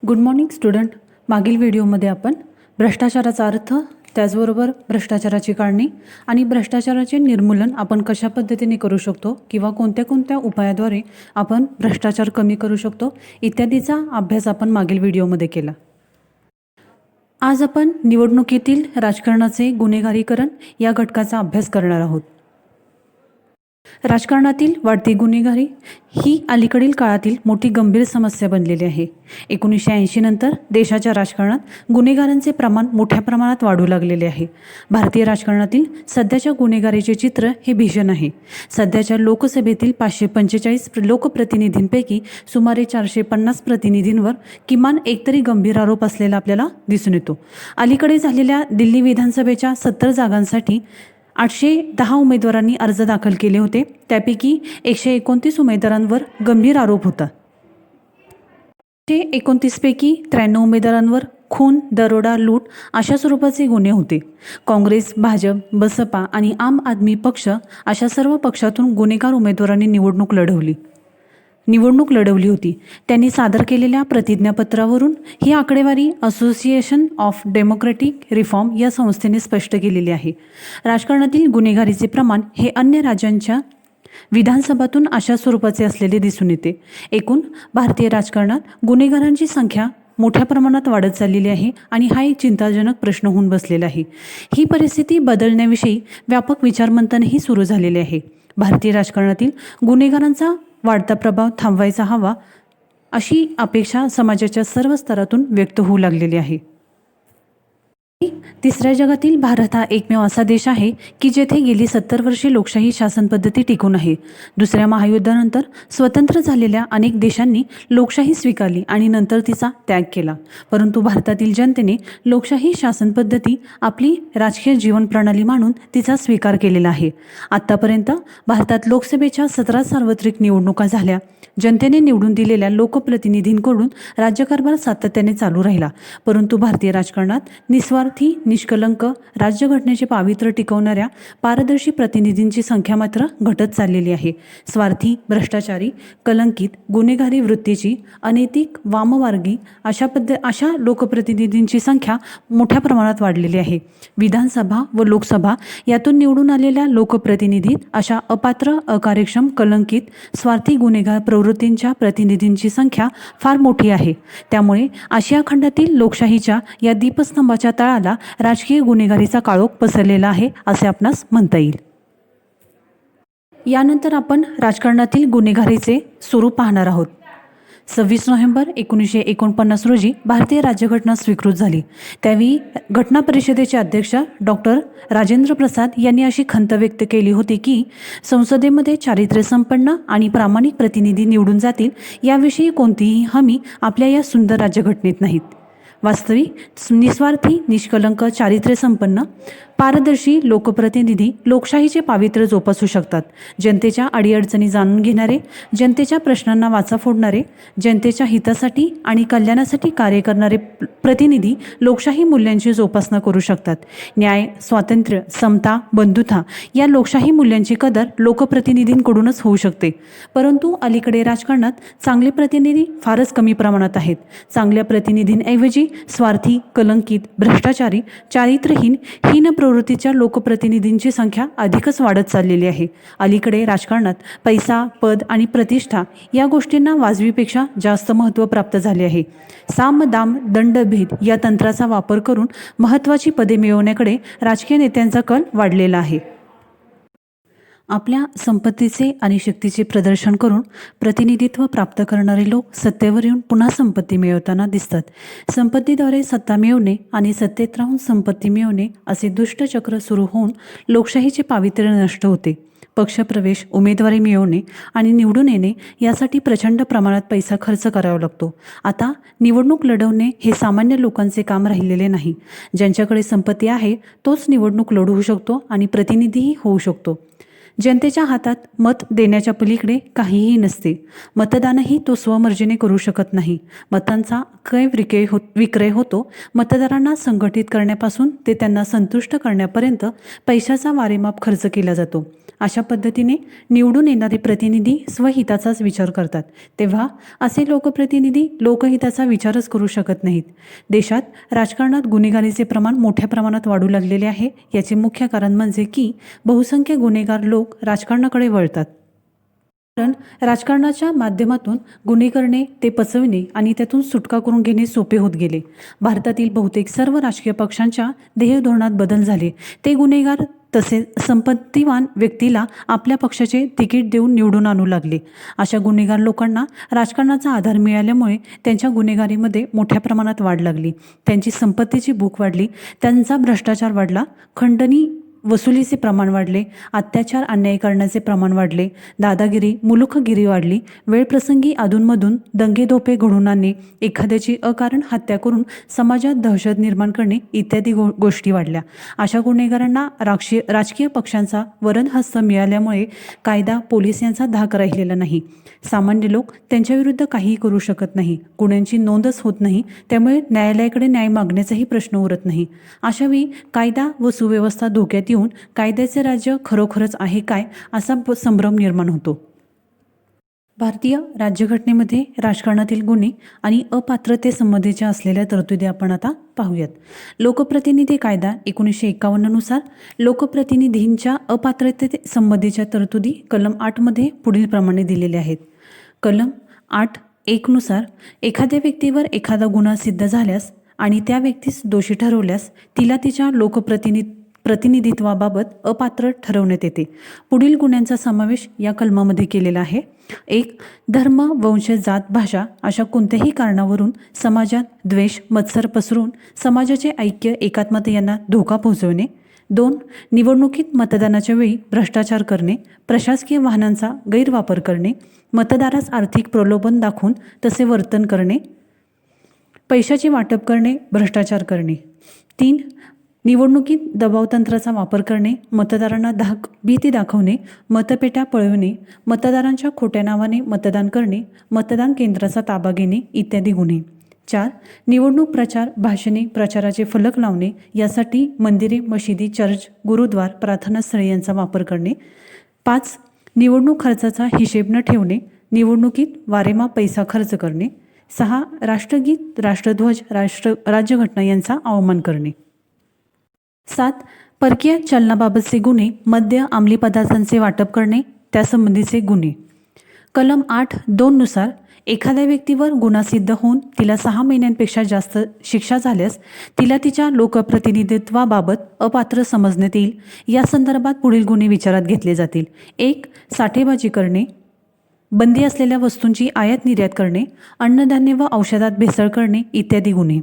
Good morning student. मागील व्हिडिओमध्ये आपण भ्रष्टाचाराचा अर्थ, त्याचबरोबर भ्रष्टाचाराची काढणी आणि भ्रष्टाचाराचे निर्मूलन आपण कशा पद्धतीने करू शकतो किंवा कोणत्या कोणत्या उपायाद्वारे आपण भ्रष्टाचार कमी करू शकतो इत्यादीचा अभ्यास आपण मागील व्हिडिओमध्ये केला. आज आपण निवडणुकीतील राजकारणाचे गुन्हेगारीकरण या घटकाचा अभ्यास करणार आहोत. राजकारणातील वाढती गुन्हेगारी ही अलीकडील काळातील मोठी गंभीर समस्या बनलेली आहे. 1980 नंतर देशाच्या राजकारणात गुन्हेगारांचे प्रमाण मोठ्या प्रमाणात वाढू लागलेले आहे. भारतीय राजकारणातील सध्याच्या गुन्हेगारीचे चित्र हे भीषण आहे. सध्याच्या लोकसभेतील 545 लोकप्रतिनिधींपैकी सुमारे 450 प्रतिनिधींवर किमान एकतरी गंभीर आरोप असलेला आपल्याला दिसून येतो. अलीकडे झालेल्या दिल्ली विधानसभेच्या 70 जागांसाठी 810 उमेदवारांनी अर्ज दाखल केले होते. त्यापैकी 129 उमेदवारांवर गंभीर आरोप होता. 129 पैकी 93 उमेदवारांवर खून, दरोडा, लूट अशा स्वरूपाचे गुन्हे होते. काँग्रेस, भाजप, बसपा आणि आम आदमी पक्ष अशा सर्व पक्षातून गुन्हेगार उमेदवारांनी निवडणूक लढवली होती. त्यांनी सादर केलेल्या प्रतिज्ञापत्रावरून ही आकडेवारी असोसिएशन ऑफ डेमोक्रेटिक रिफॉर्म या संस्थेने स्पष्ट केलेली आहे. राजकारणातील गुन्हेगारीचे प्रमाण हे अन्य राज्यांच्या विधानसभातून अशा स्वरूपाचे असलेले दिसून येते. एकूण भारतीय राजकारणात गुन्हेगारांची संख्या मोठ्या प्रमाणात वाढत चाललेली आहे आणि हा एक चिंताजनक प्रश्न होऊन बसलेला आहे. ही परिस्थिती बदलण्याविषयी व्यापक विचारमंथनही सुरू झालेले आहे. भारतीय राजकारणातील गुन्हेगारांचा वाढता प्रभाव थांबवायचा हवा अशी अपेक्षा समाजाच्या सर्व स्तरातून व्यक्त होऊ लागलेली आहे. तिसऱ्या जगातील भारत हा एकमेव असा देश आहे की जेथे गेली 70 वर्षे लोकशाही शासन पद्धती टिकून आहे. दुसऱ्या महायुद्धानंतर स्वतंत्र झालेल्या अनेक देशांनी लोकशाही स्वीकारली आणि नंतर तिचा त्याग केला. परंतु भारतातील जनतेने लोकशाही शासन पद्धती आपली राजकीय जीवन प्रणाली मानून तिचा स्वीकार केलेला आहे. आत्तापर्यंत भारतात लोकसभेच्या 17 सार्वत्रिक निवडणुका झाल्या. जनतेने निवडून दिलेल्या लोकप्रतिनिधींकडून राज्यकारभार सातत्याने चालू राहिला. परंतु भारतीय राजकारणात निस्वार्थी, निष्कलंक, राज्यघटनेचे पावित्र्य टिकवणाऱ्या पारदर्शी प्रतिनिधींची संख्या मात्र घटत चाललेली आहे. स्वार्थी, भ्रष्टाचारी, कलंकित, गुन्हेगारी वृत्तीची, अनैतिक, वाममार्गी अशा लोकप्रतिनिधींची संख्या मोठ्या प्रमाणात वाढलेली आहे. विधानसभा व लोकसभा यातून निवडून आलेल्या लोकप्रतिनिधीत अशा अपात्र, अकार्यक्षम, कलंकित, स्वार्थी, गुन्हेगार प्रवृत्तींच्या प्रतिनिधींची संख्या फार मोठी आहे. त्यामुळे आशिया खंडातील लोकशाहीच्या या दीपस्तंभाच्या तळाला राजकीय गुन्हेगारीचा काळोख पसरलेला आहे असे आपणास म्हणता येईल. यानंतर आपण राजकारणातील गुन्हेगारीचे स्वरूप पाहणार आहोत. 26 नोव्हेंबर 1949 रोजी भारतीय राज्यघटना स्वीकृत झाली. त्यावेळी घटना परिषदेचे अध्यक्ष डॉक्टर राजेंद्र प्रसाद यांनी अशी खंत व्यक्त केली होती की संसदेमध्ये चारित्र्यसंपन्न आणि प्रामाणिक प्रतिनिधी निवडून जातील याविषयी कोणतीही हमी आपल्या या सुंदर राज्यघटनेत नाहीत. वास्तविक निस्वार्थी, निष्कलंक, चारित्र्यसंपन्न, पारदर्शी लोकप्रतिनिधी लोकशाहीचे पावित्र्य जोपासू शकतात. जनतेच्या अडीअडचणी जाणून घेणारे, जनतेच्या प्रश्नांना वाचा फोडणारे, जनतेच्या हितासाठी आणि कल्याणासाठी कार्य करणारे प्रतिनिधी लोकशाही मूल्यांची जोपासना करू शकतात. न्याय, स्वातंत्र्य, समता, बंधुता या लोकशाही मूल्यांची कदर लोकप्रतिनिधींकडूनच होऊ शकते. परंतु अलीकडे राजकारणात चांगले प्रतिनिधी फारच कमी प्रमाणात आहेत. चांगल्या प्रतिनिधींऐवजी स्वार्थी, कलंकित, भ्रष्टाचारी, चारित्र्यहीन, हीन प्रवृत्तीच्या लोकप्रतिनिधींची संख्या अधिकच वाढत चाललेली आहे. अलीकडे राजकारणात पैसा, पद आणि प्रतिष्ठा या गोष्टींना वाजवीपेक्षा जास्त महत्त्व प्राप्त झाले आहे. साम, दाम, दंड, भेद या तंत्राचा वापर करून महत्त्वाची पदे मिळवण्याकडे राजकीय नेत्यांचा कल वाढलेला आहे. आपल्या संपत्तीचे आणि शक्तीचे प्रदर्शन करून प्रतिनिधित्व प्राप्त करणारे लोक सत्तेवर येऊन पुन्हा संपत्ती मिळवताना दिसतात. संपत्तीद्वारे सत्ता मिळवणे आणि सत्तेत राहून संपत्ती मिळवणे असे दुष्ट चक्र सुरू होऊन लोकशाहीचे पावित्र्य नष्ट होते. पक्षप्रवेश, उमेदवारी मिळवणे आणि निवडून येणे यासाठी प्रचंड प्रमाणात पैसा खर्च करावा लागतो. आता निवडणूक लढवणे हे सामान्य लोकांचे काम राहिलेले नाही. ज्यांच्याकडे संपत्ती आहे तोच निवडणूक लढवू शकतो आणि प्रतिनिधीही होऊ शकतो. जनतेच्या हातात मत देण्याच्या पलीकडे काहीही नसते. मतदानही तो स्वमर्जीने करू शकत नाही. मतांचा विक्रय होतो. मतदारांना संघटित करण्यापासून ते त्यांना संतुष्ट करण्यापर्यंत पैशाचा वारेमाप खर्च केला जातो. अशा पद्धतीने निवडून येणारे प्रतिनिधी स्वहिताचाच विचार करतात, तेव्हा असे लोकप्रतिनिधी लोकहिताचा विचारच करू शकत नाहीत. देशात राजकारणात गुन्हेगारीचे प्रमाण मोठ्या प्रमाणात वाढू लागलेले आहे. याचे मुख्य कारण म्हणजे की बहुसंख्य गुन्हेगार लोक राजकारणाकडे वळतात. कारण राजकारणाच्या माध्यमातून गुन्हे करणे, ते पचविणे आणि त्यातून सुटका करून घेणे सोपे होत गेले. भारतातील बहुतेक सर्व राजकीय पक्षांच्या ध्येयधोरणात बदल झाले. ते गुन्हेगार तसेच संपत्तीवान व्यक्तीला आपल्या पक्षाचे तिकीट देऊन निवडून आणू लागले. अशा गुन्हेगार लोकांना राजकारणाचा आधार मिळाल्यामुळे त्यांच्या गुन्हेगारीमध्ये मोठ्या प्रमाणात वाढ लागली. त्यांची संपत्तीची भूक वाढली, त्यांचा भ्रष्टाचार वाढला, खंडणी वसुलीचे प्रमाण वाढले, अत्याचार अन्याय करण्याचे प्रमाण वाढले, दादागिरी मुलुखगिरी वाढली, वेळप्रसंगी अधूनमधून दंगेधोपे घडवून आणणे, एखाद्याची अकारण हत्या करून समाजात दहशत निर्माण करणे इत्यादी गोष्टी वाढल्या. अशा गुन्हेगारांना राजकीय पक्षांचा वरदहस्त मिळाल्यामुळे कायदा पोलीस यांचा धाक राहिलेला नाही. सामान्य लोक त्यांच्याविरुद्ध काहीही करू शकत नाही. गुन्ह्यांची नोंदच होत नाही, त्यामुळे न्यायालयाकडे न्याय मागण्याचाही प्रश्न उरत नाही. अशावेळी कायदा व सुव्यवस्था धोक्यात येऊन कायद्याचे राज्य खरोखरच आहे काय असा संभ्रम निर्माण होतो. भारतीय राज्यघटनेमध्ये राजकारणातील गुन्हे आणि अपात्रतेसंबंधीच्या असलेल्या तरतुदी आपण आता पाहूयात. लोकप्रतिनिधी कायदा 1951 नुसार लोकप्रतिनिधींच्या अपात्रतेसंबंधीच्या तरतुदी कलम 8 मध्ये पुढील प्रमाणे दिलेल्या आहेत. कलम 8(1) नुसार एखाद्या व्यक्तीवर एखादा गुन्हा सिद्ध झाल्यास आणि त्या व्यक्तीस दोषी ठरवल्यास तिला तिच्या प्रतिनिधित्वाबाबत अपात्र ठरवण्यात येते. पुढील गुन्ह्यांचा समावेश या कलमामध्ये केलेला आहे. 1. धर्म, वंश, जात, भाषा अशा कोणत्याही कारणावरून समाजात द्वेष, मत्सर पसरून समाजाचे ऐक्य, एकात्मता यांना धोका पोहोचवणे. 2. निवडणुकीत मतदानाच्या वेळी भ्रष्टाचार करणे, प्रशासकीय वाहनांचा गैरवापर करणे, मतदारास आर्थिक प्रलोभन दाखवून तसे वर्तन करणे, पैशाचे वाटप करणे, भ्रष्टाचार करणे. 3. निवडणुकीत दबावतंत्राचा वापर करणे, मतदारांना भीती दाखवणे, मतपेट्या पळविणे, मतदारांच्या खोट्या नावाने मतदान करणे, मतदान केंद्राचा ताबा घेणे इत्यादी गुन्हे. 4. निवडणूक प्रचार, भाषणे, प्रचाराचे फलक लावणे यासाठी मंदिरे, मशिदी, चर्च, गुरुद्वार, प्रार्थनास्थळे यांचा वापर करणे. 5. निवडणूक खर्चाचा हिशेब न ठेवणे, निवडणुकीत वारेमाप पैसा खर्च करणे. 6. राष्ट्रगीत, राष्ट्रध्वज, राज्यघटना यांचा अवमान करणे. 7. परकीय चलनाबाबतचे गुन्हे, मद्य, अंमली पदार्थांचे वाटप करणे त्यासंबंधीचे गुन्हे. कलम 8(2) नुसार एखाद्या व्यक्तीवर गुन्हा सिद्ध होऊन तिला 6 महिन्यांपेक्षा जास्त शिक्षा झाल्यास तिला तिच्या लोकप्रतिनिधित्वाबाबत अपात्र समजण्यात येईल. या संदर्भात पुढील गुन्हे विचारात घेतले जातील. 1. साठेबाजी करणे, बंदी असलेल्या वस्तूंची आयात निर्यात करणे, अन्नधान्य व औषधात भेसळ करणे इत्यादी गुन्हे.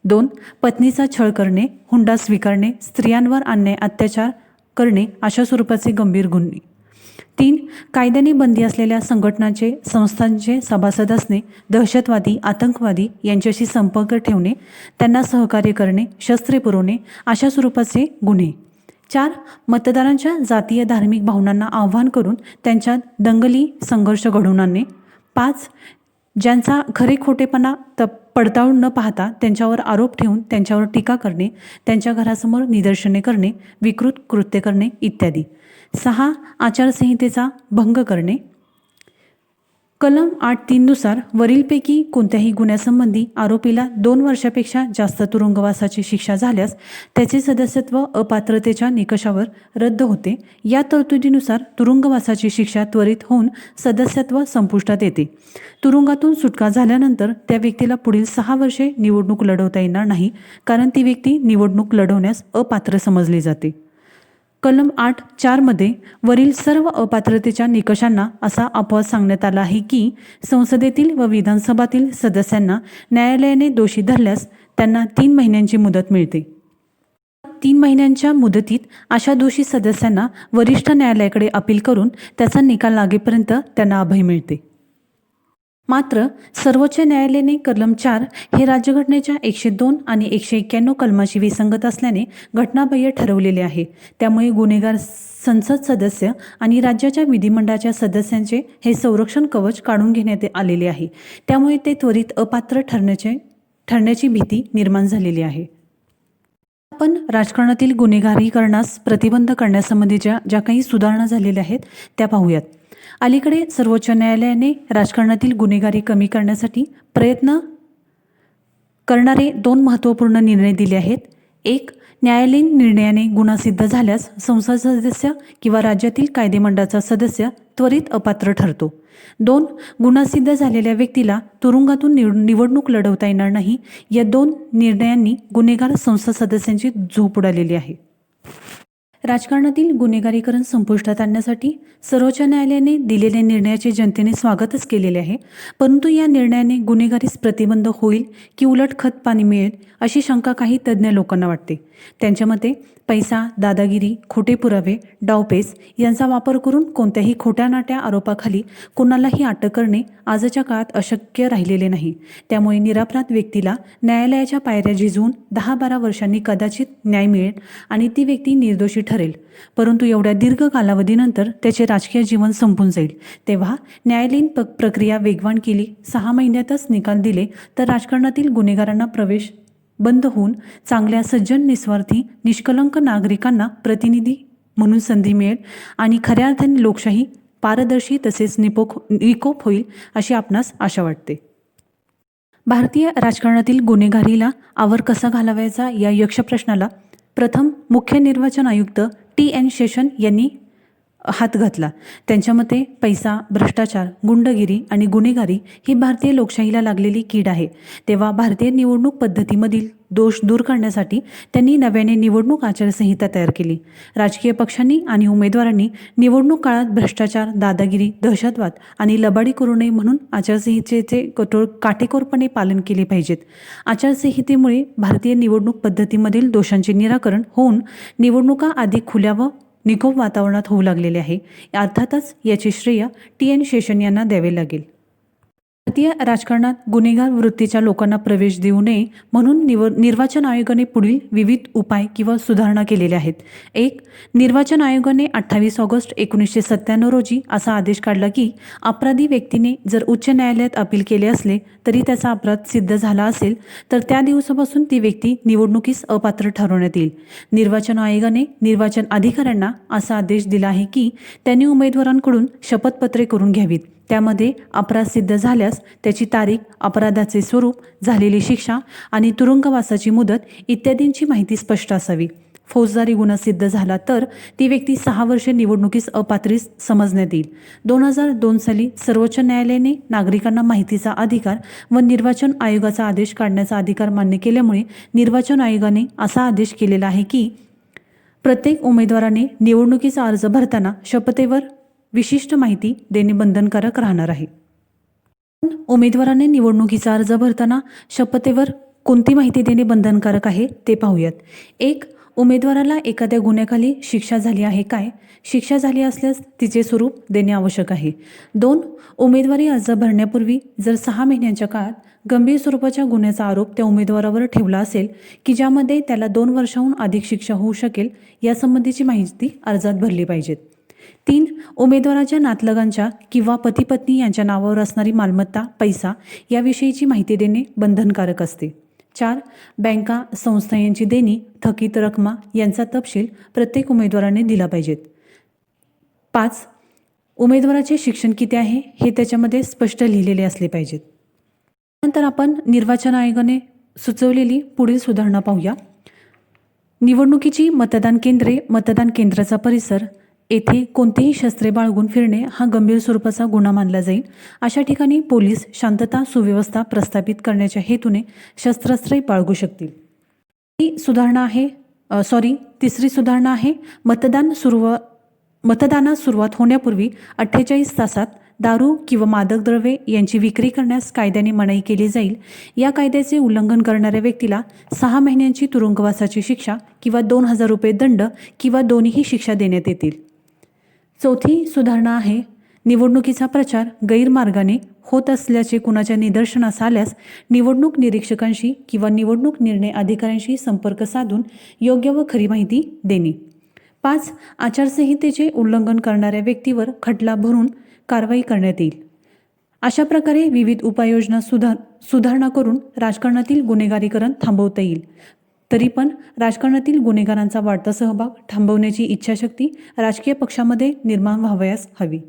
2. पत्नीचा छळ करणे, हुंडा स्वीकारणे, स्त्रियांवर अन्याय अत्याचार करणे अशा स्वरूपाचे गंभीर गुन्हे. 3. कायद्याने बंदी असलेल्या संस्थांचे सभासद असणे, दहशतवादी, आतंकवादी यांच्याशी संपर्क ठेवणे, त्यांना सहकार्य करणे, शस्त्रे पुरवणे अशा स्वरूपाचे गुन्हे. 4. मतदारांच्या जातीय धार्मिक भावनांना आव्हान करून त्यांच्यात दंगली, संघर्ष घडवून आणणे. 5. ज्यांचा खरे खोटेपणा पडताळून न पाहता त्यांच्यावर आरोप ठेवून त्यांच्यावर टीका करणे, त्यांच्या घरासमोर निदर्शने करणे, विकृत कृत्य करणे इत्यादी. 6. आचारसंहितेचा भंग करणे. कलम 8(3) नुसार वरीलपैकी कोणत्याही गुन्ह्यासंबंधी आरोपीला 2 वर्षापेक्षा जास्त तुरुंगवासाची शिक्षा झाल्यास त्याचे सदस्यत्व अपात्रतेच्या निकषावर रद्द होते. या तरतुदीनुसार तुरुंगवासाची शिक्षा त्वरित होऊन सदस्यत्व संपुष्टात येते. तुरुंगातून सुटका झाल्यानंतर त्या व्यक्तीला पुढील 6 वर्षे निवडणूक लढवता येणार नाही, कारण ती व्यक्ती निवडणूक लढवण्यास अपात्र समजली जाते. कलम 8(4) मध्ये वरील सर्व अपात्रतेच्या निकषांना असा अपवाद सांगण्यात आला आहे की संसदेतील व विधानसभातील सदस्यांना न्यायालयाने दोषी धरल्यास त्यांना 3 महिन्यांची मुदत मिळते. 3 महिन्यांच्या मुदतीत अशा दोषी सदस्यांना वरिष्ठ न्यायालयाकडे अपील करून त्याचा निकाल लागेपर्यंत त्यांना अभय मिळते. मात्र सर्वोच्च न्यायालयाने कलम 4 हे राज्यघटनेच्या 102 आणि 191 कलमाशी विसंगत असल्याने घटनाबाह्य ठरवलेले आहे. त्यामुळे गुन्हेगार संसद सदस्य आणि राज्याच्या विधिमंडळाच्या सदस्यांचे हे संरक्षण कवच काढून घेण्यात आलेले आहे. त्यामुळे ते त्वरित अपात्र ठरण्याची भीती निर्माण झालेली आहे. आपण राजकारणातील गुन्हेगारीकरणास प्रतिबंध करण्यासंबंधीच्या ज्या काही सुधारणा झालेल्या आहेत त्या पाहूयात. अलीकडे सर्वोच्च न्यायालयाने राजकारणातील गुन्हेगारी कमी करण्यासाठी प्रयत्न करणारे 2 महत्त्वपूर्ण निर्णय दिले आहेत. एक, न्यायालयीन निर्णयाने गुन्हा सिद्ध झाल्यास संसद सदस्य किंवा राज्यातील कायदेमंडळाचा सदस्य त्वरित अपात्र ठरतो. 2, गुन्हा सिद्ध झालेल्या व्यक्तीला तुरुंगातून निवडणूक लढवता येणार नाही. या 2 निर्णयांनी गुन्हेगार संसद सदस्यांची झोप उडालेली आहे. राजकारणातील गुन्हेगारीकरण संपुष्टात आणण्यासाठी सर्वोच्च न्यायालयाने दिलेल्या निर्णयाचे जनतेने स्वागतच केलेले आहे. परंतु या निर्णयाने गुन्हेगारीस प्रतिबंध होईल की उलट खत पाणी मिळेल अशी शंका काही तज्ज्ञ लोकांना वाटते. त्यांच्या मते पैसा, दादागिरी, खोटे पुरावे, डावपेच यांचा वापर करून कोणत्याही खोट्या नाट्या आरोपाखाली कोणालाही अटक करणे आजच्या काळात अशक्य राहिलेले नाही. त्यामुळे निरपराध व्यक्तीला न्यायालयाच्या पायऱ्या झिजवून 10-12 वर्षांनी कदाचित न्याय मिळेल आणि ती व्यक्ती निर्दोषी ठरेल. परंतु एवढ्या दीर्घ कालावधीनंतर त्याचे राजकीय जीवन संपून जाईल. तेव्हा न्यायालयीन प्रक्रिया वेगवान केली, 6 महिन्यातच निकाल दिले तर राजकारणातील गुन्हेगारांना प्रवेश बंद होऊन चांगल्या सज्जन, निस्वार्थी, निष्कलंक नागरिकांना प्रतिनिधी म्हणून संधी मिळेल आणि खऱ्या अर्थाने लोकशाही पारदर्शी तसेच निकोप होईल अशी आपणास आशा वाटते. भारतीय राजकारणातील गुन्हेगारीला आवर कसा घालावायचा या यक्ष प्रश्नाला प्रथम मुख्य निर्वाचन आयुक्त TN शेषन यांनी हात घातला. त्यांच्या मते पैसा, भ्रष्टाचार, गुंडगिरी आणि गुन्हेगारी ही भारतीय लोकशाहीला लागलेली कीड आहे. तेव्हा भारतीय निवडणूक पद्धतीमधील दोष दूर करण्यासाठी त्यांनी नव्याने निवडणूक आचारसंहिता तयार केली. राजकीय पक्षांनी आणि उमेदवारांनी निवडणूक काळात भ्रष्टाचार, दादागिरी, दहशतवाद आणि लबाडी करू नये म्हणून आचारसंहितेचे काटेकोरपणे पालन केले पाहिजेत. आचारसंहितेमुळे भारतीय निवडणूक पद्धतीमधील दोषांचे निराकरण होऊन निवडणुका अधिक खुल्या व निकोप वातावरणात होऊ लागलेले आहे. अर्थातच याचे श्रेय TN शेषन यांना द्यावे लागेल. भारतीय राजकारणात गुन्हेगार वृत्तीच्या लोकांना प्रवेश देऊ नये म्हणून निर्वाचन आयोगाने पुढील विविध उपाय किंवा सुधारणा केलेल्या आहेत. 1. निर्वाचन आयोगाने 28 ऑगस्ट 1997 रोजी असा आदेश काढला की अपराधी व्यक्तीने जर उच्च न्यायालयात अपील केले असले तरी त्याचा अपराध सिद्ध झाला असेल तर त्या दिवसापासून ती व्यक्ती निवडणुकीस अपात्र ठरवण्यात येईल. निर्वाचन आयोगाने निर्वाचन अधिकाऱ्यांना असा आदेश दिला आहे की त्यांनी उमेदवारांकडून शपथपत्रे करून घ्यावीत. त्यामध्ये अपराध सिद्ध झाल्यास त्याची तारीख, अपराधाचे स्वरूप, झालेली शिक्षा आणि तुरुंगवासाची मुदत इत्यादींची माहिती स्पष्ट असावी. फौजदारी गुन्हा सिद्ध झाला तर ती व्यक्ती 6 वर्षे निवडणुकीस अपात्र समजण्यात येईल. 2002 साली सर्वोच्च न्यायालयाने नागरिकांना माहितीचा अधिकार व निर्वाचन आयोगाचा आदेश काढण्याचा अधिकार मान्य केल्यामुळे निर्वाचन आयोगाने असा आदेश केलेला आहे की प्रत्येक उमेदवाराने निवडणुकीचा अर्ज भरताना शपथेवर विशिष्ट माहिती देणे बंधनकारक राहणार आहे. उमेदवाराने निवडणुकीचा अर्ज भरताना शपथेवर कोणती माहिती देणे बंधनकारक आहे ते पाहूयात. 1. उमेदवाराला एखाद्या गुन्ह्याखाली शिक्षा झाली आहे काय? शिक्षा झाली असल्यास तिचे स्वरूप देणे आवश्यक आहे. 2. उमेदवारी अर्ज भरण्यापूर्वी जर 6 महिन्यांच्या काळात गंभीर स्वरूपाच्या गुन्ह्याचा आरोप त्या उमेदवारावर ठेवला असेल की ज्यामध्ये त्याला 2 वर्षांहून अधिक शिक्षा होऊ शकेल यासंबंधीची माहिती अर्जात भरली पाहिजे. 3. उमेदवाराच्या नातलगांच्या किंवा पती-पत्नी यांच्या नावावर असणारी मालमत्ता, पैसा याविषयीची माहिती देणे बंधनकारक असते. 4. बँका, संस्था यांची देणी, थकीत रकमा यांचा तपशील प्रत्येक उमेदवाराने दिला पाहिजेत. 5. उमेदवाराचे शिक्षण किती आहे हे त्याच्यामध्ये स्पष्ट लिहिलेले असले पाहिजेत. नंतर आपण निर्वाचन आयोगाने सुचवलेली पुढील सुधारणा पाहूया. निवडणुकीची मतदान केंद्रे, मतदान केंद्राचा परिसर येथे कोणतेही शस्त्रे बाळगून फिरणे हा गंभीर स्वरूपाचा गुन्हा मानला जाईल. अशा ठिकाणी पोलीस शांतता सुव्यवस्था प्रस्थापित करण्याच्या हेतूने शस्त्रास्त्रे बाळगू शकतील. तिसरी सुधारणा आहे मतदानास सुरुवात होण्यापूर्वी 48 तासात दारू किंवा मादक द्रव्ये यांची विक्री करण्यास कायद्याने मनाई केली जाईल. या कायद्याचे उल्लंघन करणाऱ्या व्यक्तीला 6 महिन्यांची तुरुंगवासाची शिक्षा किंवा 2,000 रुपये दंड किंवा दोन्हीही शिक्षा देण्यात येतील. 4थी सुधारणा आहे निवडणुकीचा प्रचार गैरमार्गाने होत असल्याचे कुणाच्या निदर्शनास आल्यास निवडणूक निरीक्षकांशी किंवा निवडणूक निर्णय अधिकाऱ्यांशी संपर्क साधून योग्य व खरी माहिती देणे. 5. आचारसंहितेचे उल्लंघन करणाऱ्या व्यक्तीवर खटला भरून कारवाई करण्यात येईल. अशा प्रकारे विविध उपाययोजना सुधारणा करून राजकारणातील गुन्हेगारीकरण थांबवता येईल. तरी पण राजकारणातील गुन्हेगारांचा वाढता सहभाग थांबवण्याची इच्छाशक्ती राजकीय पक्षामध्ये निर्माण व्हावयास हवी.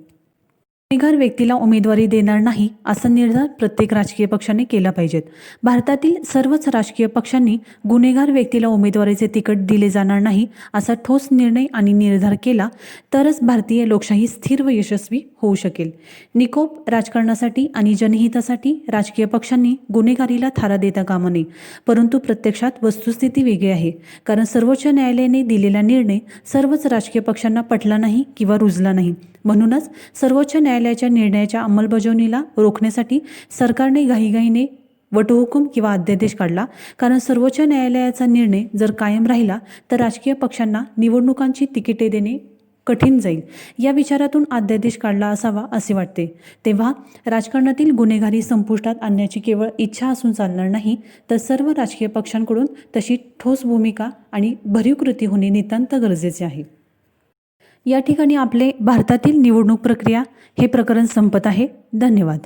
गुन्हेगार व्यक्तीला उमेदवारी देणार नाही असा निर्धार प्रत्येक राजकीय पक्षाने केला पाहिजेत. भारतातील सर्वच राजकीय पक्षांनी गुन्हेगार व्यक्तीला उमेदवारीचे तिकीट दिले जाणार नाही असा ठोस निर्णय आणि निर्धार केला तरच भारतीय लोकशाही स्थिर व यशस्वी होऊ शकेल. निकोप राजकारणासाठी आणि जनहितासाठी राजकीय पक्षांनी गुन्हेगारीला थारा देता कामा नये. परंतु प्रत्यक्षात वस्तुस्थिती वेगळी आहे. कारण सर्वोच्च न्यायालयाने दिलेला निर्णय सर्वच राजकीय पक्षांना पटला नाही किंवा रुजला नाही. म्हणूनच सर्वोच्च न्यायालयाच्या निर्णयाच्या अंमलबजावणीला रोखण्यासाठी सरकारने घाईघाईने वटहुकूम किंवा अध्यादेश काढला. कारण सर्वोच्च न्यायालयाचा निर्णय जर कायम राहिला तर राजकीय पक्षांना निवडणुकांची तिकिटे देणे कठीण जाईल. या विचारातून अध्यादेश काढला असावा असे वाटते. तेव्हा राजकारणातील गुन्हेगारी संपुष्टात आणण्याची केवळ इच्छा असून चालणार नाही, तर सर्व राजकीय पक्षांकडून तशी ठोस भूमिका आणि भरीव कृती होणे नितांत गरजेचे आहे. या ठिकाणी आपले भारतातील निवडणूक प्रक्रिया हे प्रकरण संपत आहे. धन्यवाद.